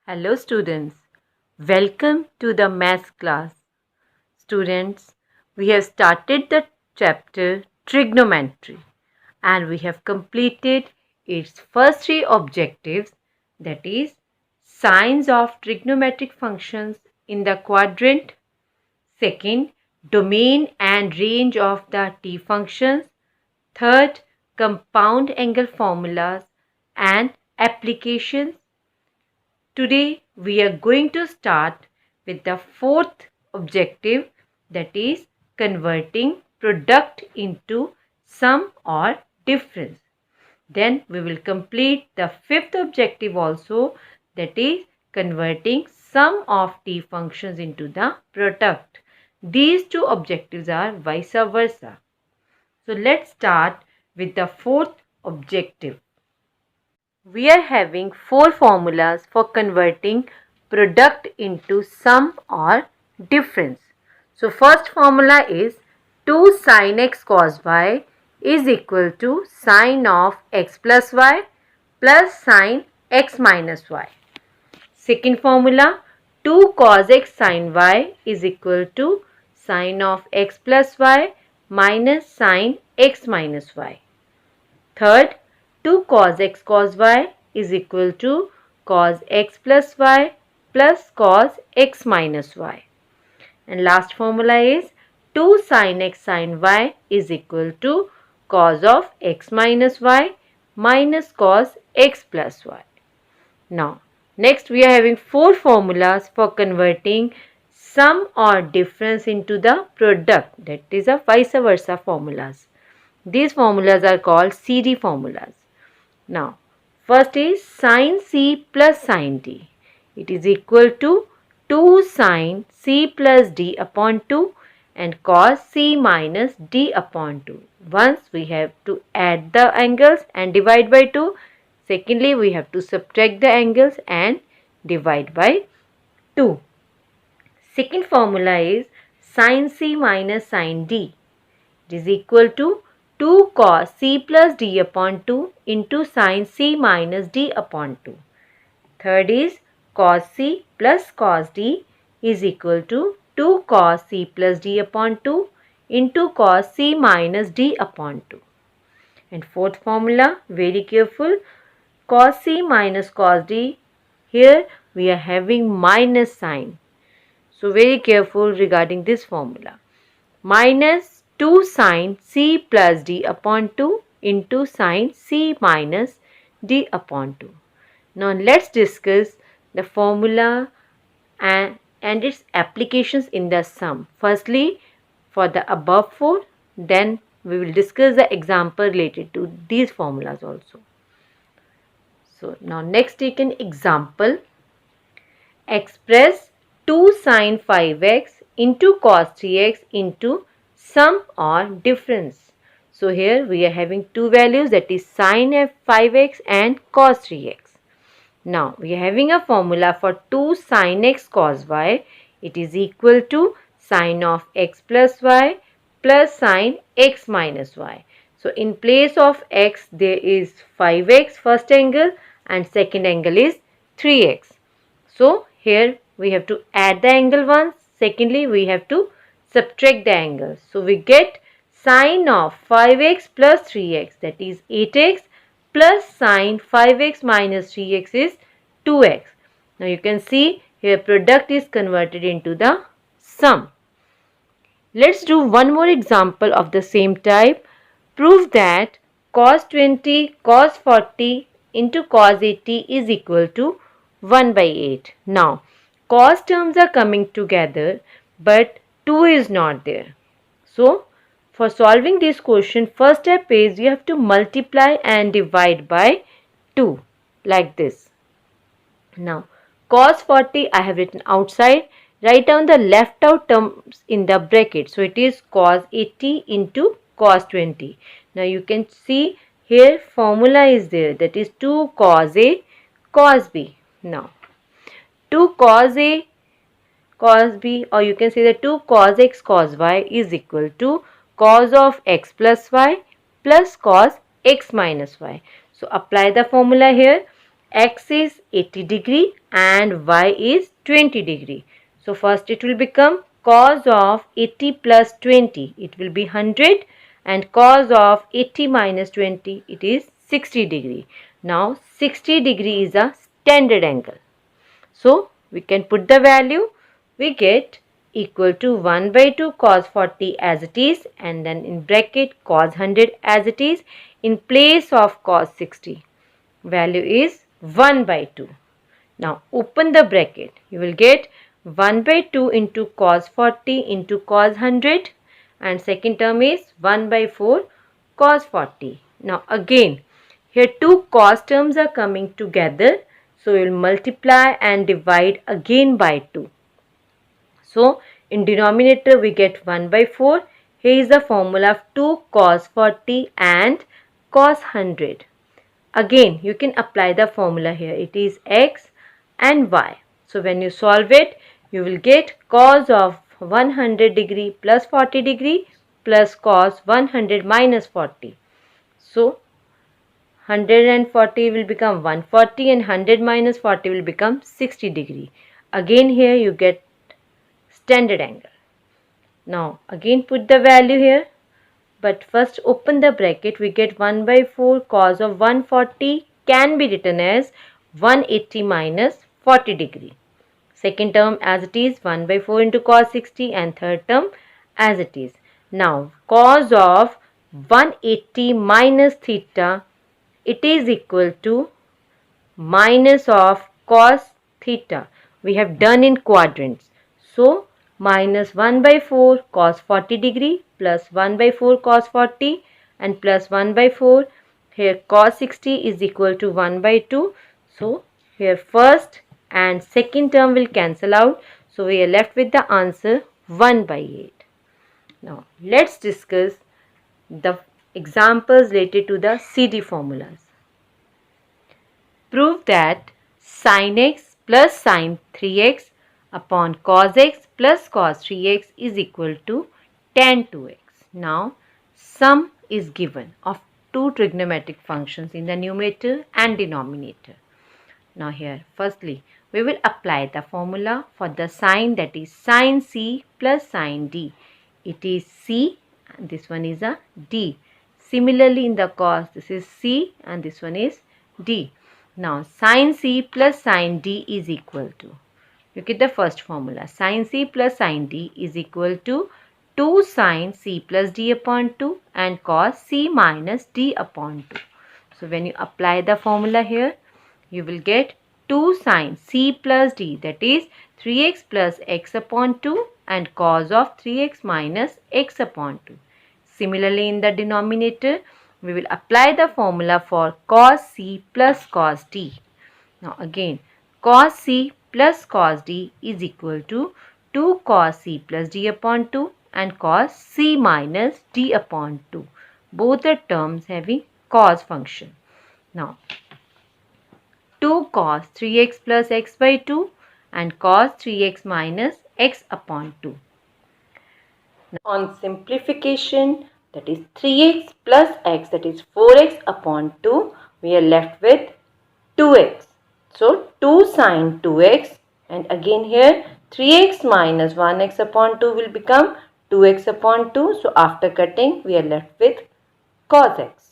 Hello students, welcome to the maths class. Students, we have started the chapter trigonometry and we have completed its first three objectives, that is signs of trigonometric functions in the quadrant, second domain and range of the t functions, third compound angle formulas and applications. Today we are going to start with the fourth objective, that is converting product into sum or difference. Then we will complete the fifth objective also, that is converting sum of t functions into the product. These two objectives are vice versa. So let's start with the fourth objective. We are having four formulas for converting product into sum or difference. So first formula is 2 sin x cos y is equal to sin of x plus y plus sin x minus y. Second formula, 2 cos x sin y is equal to sin of x plus y minus sin x minus y. Third, 2 cos x cos y is equal to cos x plus y plus cos x minus y. And last formula is 2 sin x sin y is equal to cos of x minus y minus cos x plus y. Now, next we are having four formulas for converting sum or difference into the product, that is a vice versa formulas. These formulas are called CD formulas. Now, first is sin C plus sin D. It is equal to 2 sin C plus D upon 2 and cos C minus D upon 2. Once we have to add the angles and divide by 2. Secondly, we have to subtract the angles and divide by 2. Second formula is sin C minus sin D. It is equal to 2 cos C plus D upon 2 into sin C minus D upon 2. Third is cos C plus cos D is equal to 2 cos C plus D upon 2 into cos C minus D upon 2. And fourth formula, very careful, cos C minus cos D, here we are having minus sign. So very careful regarding this formula. Minus 2 sin C plus D upon 2 into sin C minus D upon 2. Now let's discuss the formula and its applications in the sum. Firstly, for the above four, then we will discuss the example related to these formulas also. So now next take an example. Express 2 sin 5x into cos 3x into sum or difference. So here we are having two values, that is sin of 5x and cos 3x. Now we are having a formula for 2 sin x cos y. It is equal to sin of x plus y plus sin x minus y. So in place of x there is 5x first angle and second angle is 3x. So here we have to add the angle once. Secondly, we have to subtract the angle. So we get sin of 5x plus 3x, that is 8x, plus sin 5x minus 3x is 2x. Now you can see here product is converted into the sum. Let's do one more example of the same type. Prove that cos 20 cos 40 into cos 80 is equal to 1 by 8. Now, cos terms are coming together, but 2 is not there. So, for solving this question, first step is you have to multiply and divide by 2, like this. Now, cos 40 I have written outside. Write down the left out terms in the bracket. So, it is cos 80 into cos 20. Now, you can see here formula is there, that is 2 cos A cos B. Now, 2 cos A cos B, or you can say that 2 cos x cos y is equal to cos of x plus y plus cos x minus y. So, apply the formula here. x is 80 degree and y is 20 degree. So first it will become cos of 80 plus 20, it will be 100, and cos of 80 minus 20, it is 60 degree. Now 60 degree is a standard angle. So we can put the value, we get equal to 1 by 2 cos 40 as it is, and then in bracket cos 100 as it is, in place of cos 60. Value is 1 by 2. Now open the bracket. You will get 1 by 2 into cos 40 into cos 100, and second term is 1 by 4 cos 40. Now again here two cos terms are coming together. So you will multiply and divide again by 2. So in denominator we get 1 by 4. Here is the formula of 2 cos 40 and cos 100. Again you can apply the formula here. It is x and y. So when you solve it, you will get cos of 100 degree plus 40 degree plus cos 100 minus 40. So 140 will become 140 and 100 minus 40 will become 60 degree. Again here you get standard angle. Now again put the value here. But first open the bracket, we get 1 by 4 cos of 140 can be written as 180 minus 40 degree. Second term as it is 1 by 4 into cos 60, and third term as it is. Now cos of 180 minus theta, it is equal to minus of cos theta. We have done in quadrants. So minus 1 by 4 cos 40 degree plus 1 by 4 cos 40 and plus 1 by 4. Here cos 60 is equal to 1 by 2. So here first and second term will cancel out. So we are left with the answer 1 by 8. Now let's discuss the examples related to the CD formulas. Prove that sin x plus sin 3x upon cos x plus cos 3x is equal to tan 2x. Now sum is given of two trigonometric functions in the numerator and denominator. Now here firstly we will apply the formula for the sine, that is sin c plus sin d. It is c and this one is a d. Similarly in the cos, this is c and this one is d. Now sin c plus sin d is equal to, look at the first formula, sin c plus sin d is equal to 2 sin c plus d upon 2 and cos c minus d upon 2. So when you apply the formula here, you will get 2 sin c plus d, that is 3x plus x upon 2 and cos of 3x minus x upon 2. Similarly in the denominator, we will apply the formula for cos c plus cos d. Now again, cos c plus cos d is equal to 2 cos c plus d upon 2 and cos c minus d upon 2. Both the terms having cos function. Now 2 cos 3x plus x by 2 and cos 3x minus x upon 2. Now, on simplification, that is 3x plus x, that is 4x upon 2, we are left with 2x. So 2 sin 2x, and again here 3x minus 1x upon 2 will become 2x upon 2. So after cutting we are left with cos x.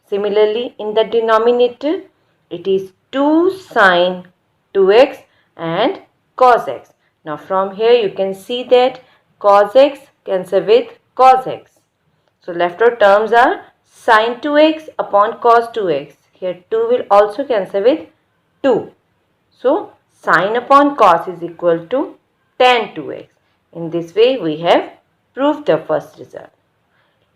Similarly in the denominator, it is 2 sin 2x and cos x. Now from here you can see that cos x cancel with cos x. So left out terms are sin 2x upon cos 2x. Here 2 will also cancel with 2. So sin upon cos is equal to tan 2x. In this way we have proved the first result.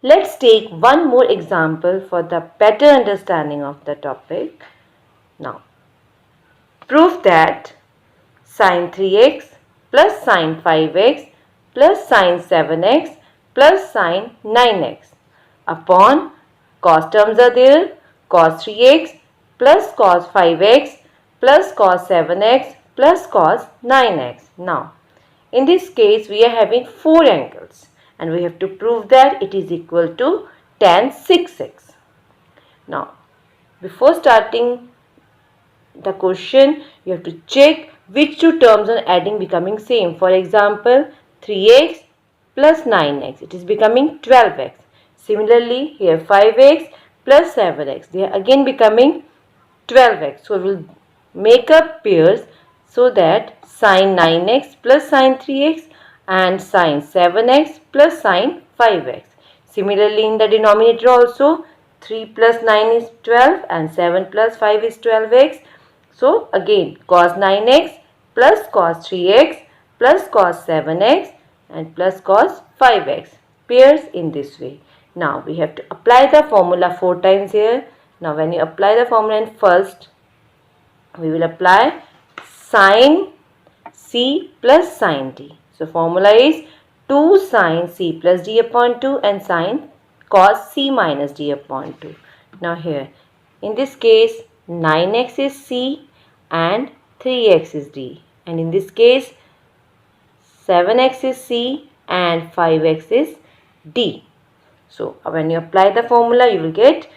Let's take one more example for the better understanding of the topic. Now prove that sin 3x plus sin 5x plus sin 7x plus sin 9x upon cos terms are there, cos 3x plus cos 5x plus cos 7x plus cos 9x. Now in this case we are having 4 angles and we have to prove that it is equal to tan 6x. Now before starting the question, you have to check which two terms are adding becoming same. For example, 3x plus 9x, it is becoming 12x. Similarly, here 5x plus 7x, they are again becoming 12x. So we will make up pairs so that sine 9x plus sine 3x and sine 7x plus sine 5x. Similarly, in the denominator also, 3 plus 9 is 12 and 7 plus 5 is 12x. So again, cos 9x plus cos 3x plus cos 7x and plus cos 5x. Pairs in this way. Now we have to apply the formula 4 times here. Now when you apply the formula in first, we will apply sine c plus sine d. So formula is 2 sine c plus d upon 2 and sine cos c minus d upon 2. Now here, in this case, 9x is c and 3x is d. And in this case, 7x is c and 5x is d. So when you apply the formula, you will get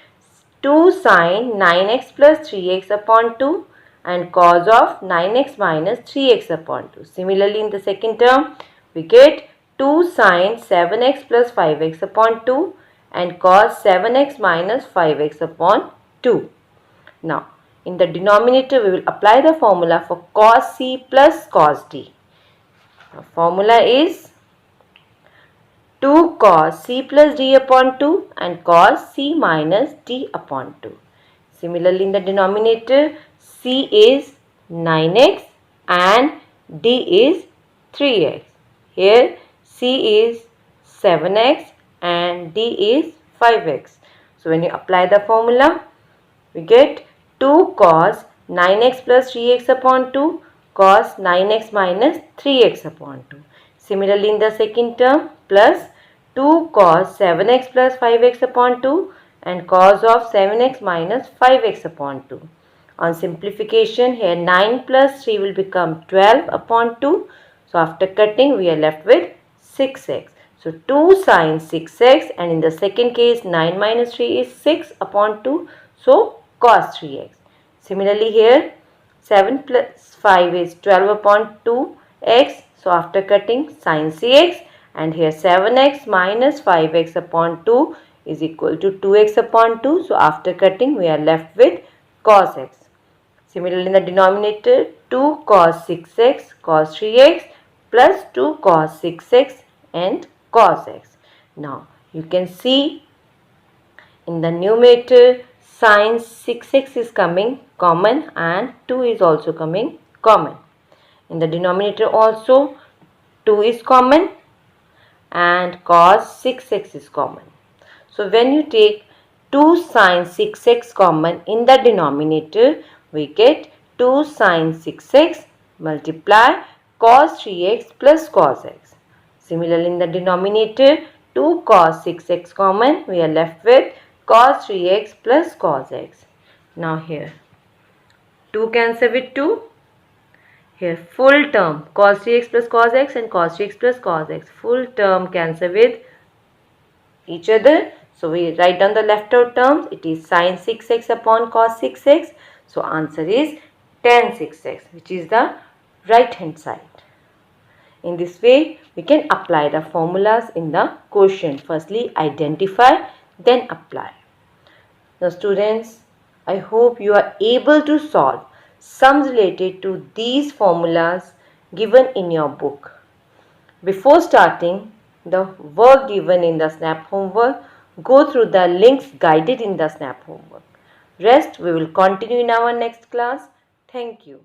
2 sine 9x plus 3x upon 2 and cos of 9x minus 3x upon 2. Similarly, in the second term, we get 2 sine 7x plus 5x upon 2 and cos 7x minus 5x upon 2. Now, in the denominator, we will apply the formula for cos c plus cos d. The formula is 2 cos c plus d upon 2 and cos c minus d upon 2. Similarly, in the denominator, c is 9x and d is 3x. Here, c is 7x and d is 5x. So, when you apply the formula, we get 2 cos 9x plus 3x upon 2 cos 9x minus 3x upon 2. Similarly, in the second term, plus 2 cos 7x plus 5x upon 2 and cos of 7x minus 5x upon 2. On simplification, here 9 plus 3 will become 12 upon 2. So, after cutting, we are left with 6x. So, 2 sine 6x, and in the second case, 9 minus 3 is 6 upon 2. So, cos 3x. Similarly, here 7 plus 5 is 12 upon 2x. So, after cutting, sine cx, and here 7x minus 5x upon 2 is equal to 2x upon 2. So, after cutting, we are left with cos x. Similarly, in the denominator, 2 cos 6x cos 3x plus 2 cos 6x and cos x. Now, you can see in the numerator, sine 6x is coming common and 2 is also coming common. In the denominator also, 2 is common and cos 6x is common. So, when you take 2 sine 6x common in the denominator, we get 2 sine 6x multiply cos 3x plus cos x. Similarly, in the denominator, 2 cos 6x common, we are left with cos 3x plus cos x. Now here, 2 cancel with 2. Here, full term cos 3x plus cos x and cos 3x plus cos x. Full term cancel with each other. So, we write down the left out terms. It is sin 6x upon cos 6x. So, answer is tan 6x, which is the right hand side. In this way, we can apply the formulas in the question. Firstly, identify, then apply. Now, students, I hope you are able to solve sums related to these formulas given in your book. Before starting the work given in the SNAP homework, go through the links guided in the SNAP homework. Rest we will continue in our next class. Thank you.